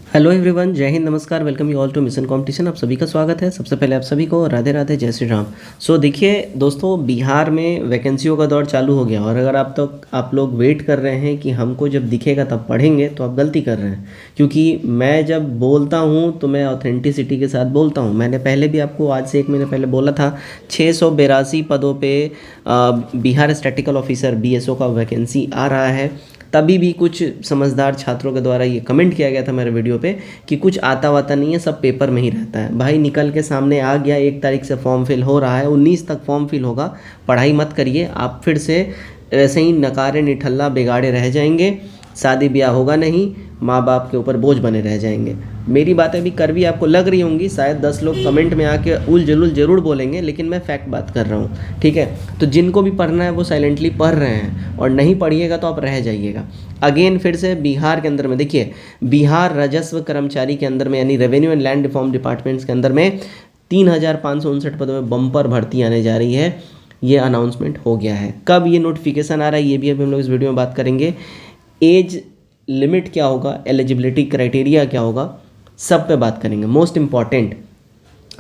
Hello everyone, जय हिंद, नमस्कार, welcome you all to mission competition. आप सभी का स्वागत है। सबसे पहले आप सभी को राधे राधे, जय श्री राम। देखिए दोस्तों, बिहार में वैकेंसियों का दौर चालू हो गया और अगर आप लोग वेट कर रहे हैं कि हमको जब दिखेगा तब पढ़ेंगे तो आप गलती कर रहे हैं। क्योंकि मैं जब बोलता हूँ तो मैं ऑथेंटिसिटी के साथ बोलता हूँ। मैंने पहले भी आपको आज से 1 महीने पहले बोला था 682 पदों पर बिहार स्टैटिकल ऑफिसर BSO का वैकेंसी आ रहा है। तभी भी कुछ समझदार छात्रों के द्वारा ये कमेंट किया गया था मेरे वीडियो पे कि कुछ आता वाता नहीं है, सब पेपर में ही रहता है। भाई निकल के सामने आ गया, 1 तारीख से फॉर्म फिल हो रहा है, 19 तक फॉर्म फिल होगा। पढ़ाई मत करिए, आप फिर से ऐसे ही नकारे निठल्ला बिगाड़े रह जाएंगे। शादी ब्याह होगा नहीं, माँ बाप के ऊपर बोझ बने रह जाएंगे। मेरी बातें भी कड़वी आपको लग रही होंगी, शायद 10 लोग कमेंट में आके उल जलूल जरूर बोलेंगे, लेकिन मैं फैक्ट बात कर रहा हूँ, ठीक है। तो जिनको भी पढ़ना है वो साइलेंटली पढ़ रहे हैं, और नहीं पढ़िएगा तो आप रह जाइएगा। अगेन फिर से बिहार के अंदर में देखिए, बिहार राजस्व कर्मचारी के अंदर में यानी revenue and land reform departments के अंदर में 3559 पदों में बम्पर भर्ती आने जा रही है। ये अनाउंसमेंट हो गया है। कब ये नोटिफिकेशन आ रहा है ये भी अभी हम लोग इस वीडियो में बात करेंगे। एज लिमिट क्या होगा, एलिजिबिलिटी क्राइटेरिया क्या होगा, सब पे बात करेंगे। मोस्ट इम्पॉर्टेंट,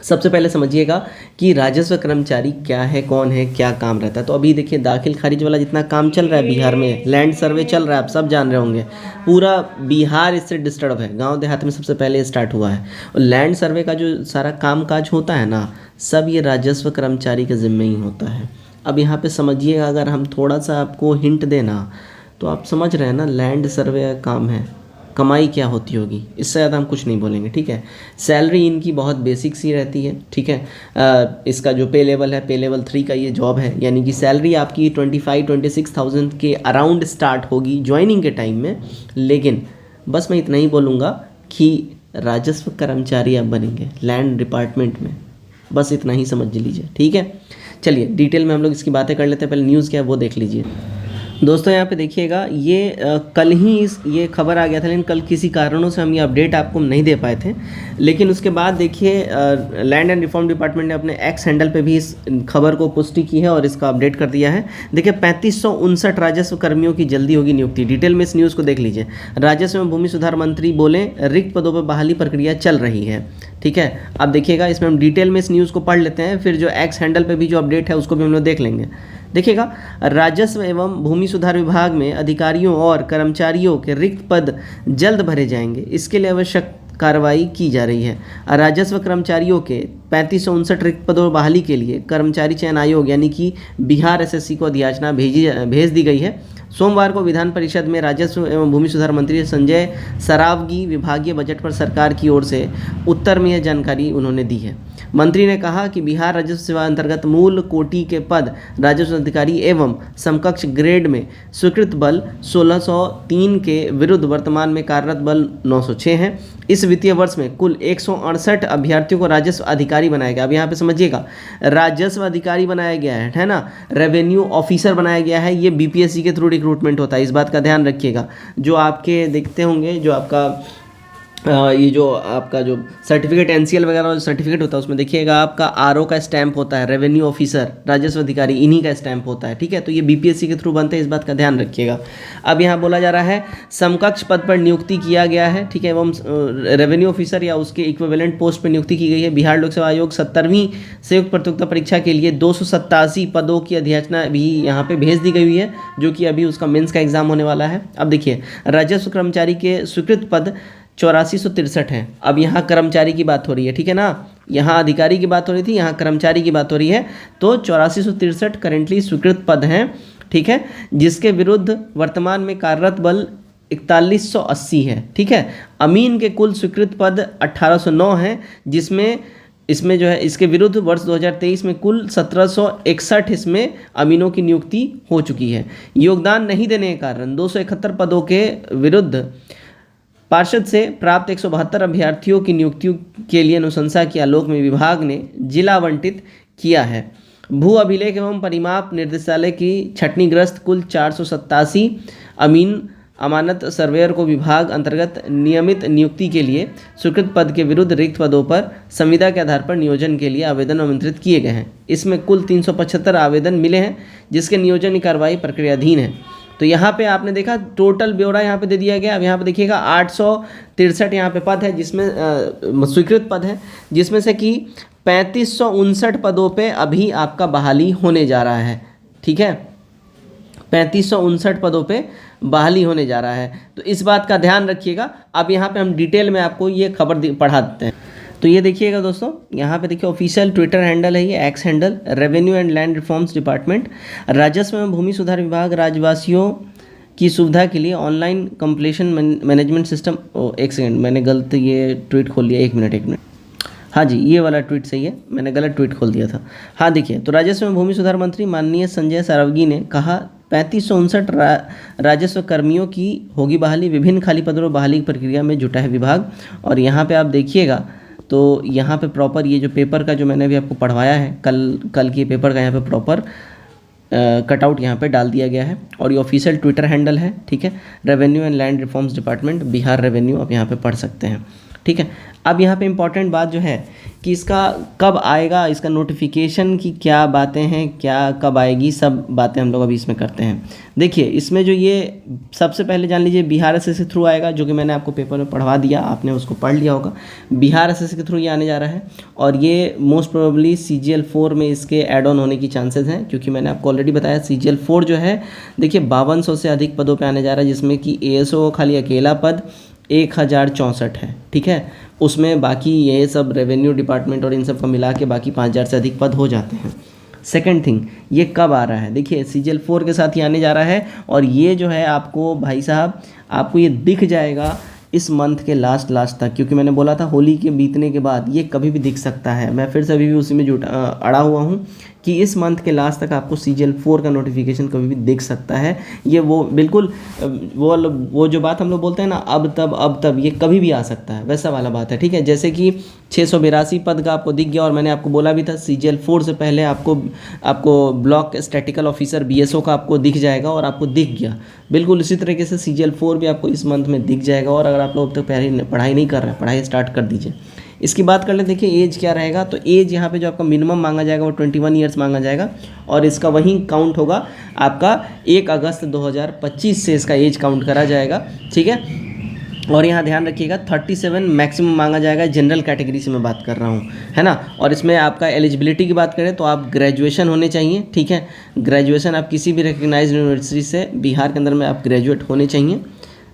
सबसे पहले समझिएगा कि राजस्व कर्मचारी क्या है, कौन है, क्या काम रहता है। तो अभी देखिए, दाखिल खारिज वाला जितना काम चल रहा है बिहार में, लैंड सर्वे चल रहा है, आप सब जान रहे होंगे। पूरा बिहार इससे डिस्टर्ब है। गांव देहात में सबसे पहले स्टार्ट हुआ है। और लैंड सर्वे का जो सारा काम काज होता है ना, सब ये राजस्व कर्मचारी के ज़िम्मे ही होता है। अब यहाँ पे समझिएगा, अगर हम थोड़ा सा आपको हिंट देना तो आप समझ रहे हैं ना, लैंड सर्वे का काम है, कमाई क्या होती होगी, इससे ज़्यादा हम कुछ नहीं बोलेंगे, ठीक है। सैलरी इनकी बहुत बेसिक सी रहती है, ठीक है। इसका जो पे लेवल है, पे लेवल 3 का ये जॉब है, यानी कि सैलरी आपकी 25-26,000 के अराउंड स्टार्ट होगी ज्वाइनिंग के टाइम में। लेकिन बस मैं इतना ही बोलूँगा कि राजस्व कर्मचारी आप बनेंगे लैंड डिपार्टमेंट में, बस इतना ही समझ लीजिए, ठीक है। चलिए डिटेल में हम लोग इसकी बातें कर लेते हैं। पहले न्यूज़ क्या है वो देख लीजिए दोस्तों। यहाँ पे देखिएगा, ये कल ही ये खबर आ गया था, लेकिन कल किसी कारणों से हम ये अपडेट आपको नहीं दे पाए थे। लेकिन उसके बाद देखिए, लैंड एंड रिफॉर्म डिपार्टमेंट ने अपने एक्स हैंडल पे भी इस खबर को पुष्टि की है और इसका अपडेट कर दिया है। देखिए, 3559 राजस्व कर्मियों की जल्दी होगी नियुक्ति। डिटेल में इस न्यूज़ को देख लीजिए। राजस्व एवं भूमि सुधार मंत्री बोले, रिक्त पदों पर बहाली प्रक्रिया चल रही है, ठीक है। अब देखिएगा, इसमें हम डिटेल में इस न्यूज़ को पढ़ लेते हैं, फिर जो एक्स हैंडल पे भी जो अपडेट है उसको भी हम लोग देख लेंगे। देखिएगा, राजस्व एवं भूमि सुधार विभाग में अधिकारियों और कर्मचारियों के रिक्त पद जल्द भरे जाएंगे, इसके लिए आवश्यक कार्रवाई की जा रही है। राजस्व कर्मचारियों के 3559 रिक्त पदों बहाली के लिए कर्मचारी चयन आयोग यानी कि बिहार SSC को अधियाचना भेज दी गई है। सोमवार को विधान परिषद में राजस्व एवं भूमि सुधार मंत्री संजय सरावगी विभागीय बजट पर सरकार की ओर से उत्तर में यह जानकारी उन्होंने दी है। मंत्री ने कहा कि बिहार राजस्व सेवा अंतर्गत मूल कोटि के पद राजस्व अधिकारी एवं समकक्ष ग्रेड में स्वीकृत बल 1603 के विरुद्ध वर्तमान में कार्यरत बल 906 है। इस वित्तीय वर्ष में कुल 168 अभ्यर्थियों को राजस्व अधिकारी बनाया गया। अब यहाँ पे समझिएगा, राजस्व अधिकारी बनाया गया है ना, रेवेन्यू ऑफिसर बनाया गया है। ये BPSC के थ्रू रिक्रूटमेंट होता है, इस बात का ध्यान रखिएगा। जो आपके देखते होंगे, जो आपका ये जो आपका जो सर्टिफिकेट NCL वगैरह सर्टिफिकेट होता है, उसमें देखिएगा आपका RO का स्टैंप होता है, रेवेन्यू ऑफिसर, राजस्व अधिकारी, इन्हीं का स्टैंप होता है, ठीक है। तो ये BPSC के थ्रू बनते हैं, इस बात का ध्यान रखिएगा। अब यहाँ बोला जा रहा है समकक्ष पद पर नियुक्ति किया गया है, ठीक है, एवं रेवेन्यू ऑफिसर या उसके इक्विवेलेंट पोस्ट पर नियुक्ति की गई है। बिहार लोक सेवा आयोग 70वीं संयुक्त प्रतियोगिता परीक्षा के लिए 287 पदों की अधियाचना भी यहाँ पे भेज दी गई हुई है, जो कि अभी उसका मेंस का एग्जाम होने वाला है। अब देखिए, राजस्व कर्मचारी के स्वीकृत पद 8463 हैं। अब यहाँ कर्मचारी की बात हो रही है, ठीक है ना, यहाँ अधिकारी की बात हो रही थी, यहाँ कर्मचारी की बात हो रही है। तो 8463 करेंटली स्वीकृत पद हैं, ठीक है, जिसके विरुद्ध वर्तमान में कार्यरत बल 4180 है, ठीक है। अमीन के कुल स्वीकृत पद 1809 हैं, इसमें जो है इसके विरुद्ध वर्ष 2023 में कुल 1761 इसमें अमीनों की नियुक्ति हो चुकी है। योगदान नहीं देने के कारण 271 पदों के विरुद्ध पार्षद से प्राप्त 172 अभ्यर्थियों की नियुक्तियों के लिए अनुशंसा की आलोक में विभाग ने जिला आवंटित किया है। भू अभिलेख एवं परिमाप निर्देशालय की छटनीग्रस्त कुल 487 अमीन अमानत सर्वेयर को विभाग अंतर्गत नियमित नियुक्ति के लिए स्वीकृत पद के विरुद्ध रिक्त पदों पर संविदा के आधार पर नियोजन के लिए आवेदन आमंत्रित किए गए हैं। इसमें कुल 375 आवेदन मिले हैं, जिसके नियोजन की कार्रवाई प्रक्रियाधीन है। तो यहाँ पे आपने देखा टोटल ब्यौरा यहाँ पे दे दिया गया। अब यहाँ पे देखिएगा 863 यहाँ पे पद है, जिसमें स्वीकृत पद है, जिसमें से कि 3559 पदों पे अभी आपका बहाली होने जा रहा है। ठीक है, 3559 पदों पे बहाली होने जा रहा है, तो इस बात का ध्यान रखिएगा। अब यहाँ पे हम डिटेल में आपको ये खबर पढ़ा देते हैं। तो ये देखिएगा दोस्तों, यहाँ पे देखिए ऑफिशियल ट्विटर हैंडल है, ये x handle, revenue and land reforms department, राजस्व एवं भूमि सुधार विभाग राज्यवासियों की सुविधा के लिए ऑनलाइन कंप्लीशन मैनेजमेंट सिस्टम। एक सेकंड, मैंने गलत ये ट्वीट खोल लिया, एक मिनट। हाँ जी, ये वाला ट्वीट सही है, मैंने गलत ट्वीट खोल दिया था। हाँ देखिए, तो राजस्व एवं भूमि सुधार मंत्री माननीय संजय सारवगी ने कहा 3559 राजस्व कर्मियों की होगी बहाली, विभिन्न खाली पदों और बहाली की प्रक्रिया में जुटा है विभाग। और यहाँ पे आप देखिएगा तो यहाँ पे प्रॉपर ये जो पेपर का जो मैंने अभी आपको पढ़वाया है, कल के पेपर का यहाँ पे प्रॉपर कटआउट यहाँ पे डाल दिया गया है। और ये ऑफिशियल ट्विटर हैंडल है। ठीक है, revenue and land reforms department, Bihar revenue, आप यहाँ पे पढ़ सकते हैं। ठीक है, अब यहाँ पे इम्पॉर्टेंट बात जो है कि इसका कब आएगा, इसका नोटिफिकेशन की क्या बातें हैं, क्या कब आएगी, सब बातें हम लोग अभी इसमें करते हैं। देखिए, इसमें जो ये सबसे पहले जान लीजिए बिहार एसएससी के थ्रू आएगा, जो कि मैंने आपको पेपर में पढ़वा दिया, आपने उसको पढ़ लिया होगा। बिहार एसएससी के थ्रू ये आने जा रहा है और ये मोस्ट प्रोबेबली CGL 4 में इसके एड ऑन होने की चांसेस हैं, क्योंकि मैंने आपको ऑलरेडी बताया CGL 4 जो है देखिए 5200 से अधिक पदों पर आने जा रहा है, जिसमें कि ASO खाली अकेला पद 1064 है। ठीक है, उसमें बाकी ये सब रेवेन्यू डिपार्टमेंट और इन सब का मिला के बाकी 5000 से अधिक पद हो जाते हैं। सेकंड थिंग, ये कब आ रहा है, देखिए CGL 4 के साथ ये आने जा रहा है और ये जो है आपको भाई साहब आपको ये दिख जाएगा इस मंथ के लास्ट तक, क्योंकि मैंने बोला था होली के बीतने के बाद ये कभी भी दिख सकता है। मैं फिर से अभी भी उसी में अड़ा हुआ हूँ कि इस मंथ के लास्ट तक आपको CGL 4 का नोटिफिकेशन कभी भी दिख सकता है। ये वो बिल्कुल वो जो बात हम लोग बोलते हैं ना, अब तब ये कभी भी आ सकता है, वैसा वाला बात है। ठीक है, जैसे कि 682 पद का आपको दिख गया और मैंने आपको बोला भी था CGL 4 से पहले आपको ब्लॉक स्टैटिकल ऑफिसर BSO का आपको दिख जाएगा और आपको दिख गया। बिल्कुल इसी तरीके से CGL 4 भी आपको इस मंथ में दिख जाएगा। और अगर आप लोग अब तक पढ़ाई नहीं कर रहे हैं, पढ़ाई स्टार्ट कर दीजिए। इसकी बात कर ले, देखिए एज क्या रहेगा, तो एज यहाँ पे जो आपका मिनिमम मांगा जाएगा वो 21 ईयर्स मांगा जाएगा और इसका वहीं काउंट होगा आपका 1 अगस्त 2025 से इसका एज काउंट करा जाएगा। ठीक है, और यहाँ ध्यान रखिएगा 37 मैक्सिमम मांगा जाएगा, जनरल कैटेगरी से मैं बात कर रहा हूँ, है ना। और इसमें आपका एलिजिबिलिटी की बात करें तो आप ग्रेजुएशन होने चाहिए। ठीक है, ग्रेजुएशन आप किसी भी रिकग्नाइज्ड यूनिवर्सिटी से बिहार के अंदर में आप ग्रेजुएट होने चाहिए,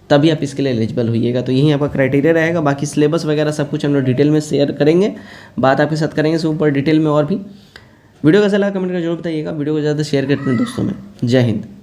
तभी आप इसके लिए एलिजिबल होइएगा। तो यही आपका क्राइटेरिया रहेगा। बाकी सिलेबस वगैरह सब कुछ हम लोग डिटेल में शेयर करेंगे, बात आपके साथ करेंगे इसके ऊपर डिटेल में। और भी वीडियो कैसा लगा कमेंट करके जरूर बताइएगा, वीडियो को ज़्यादा शेयर करते हैं दोस्तों में। जय हिंद।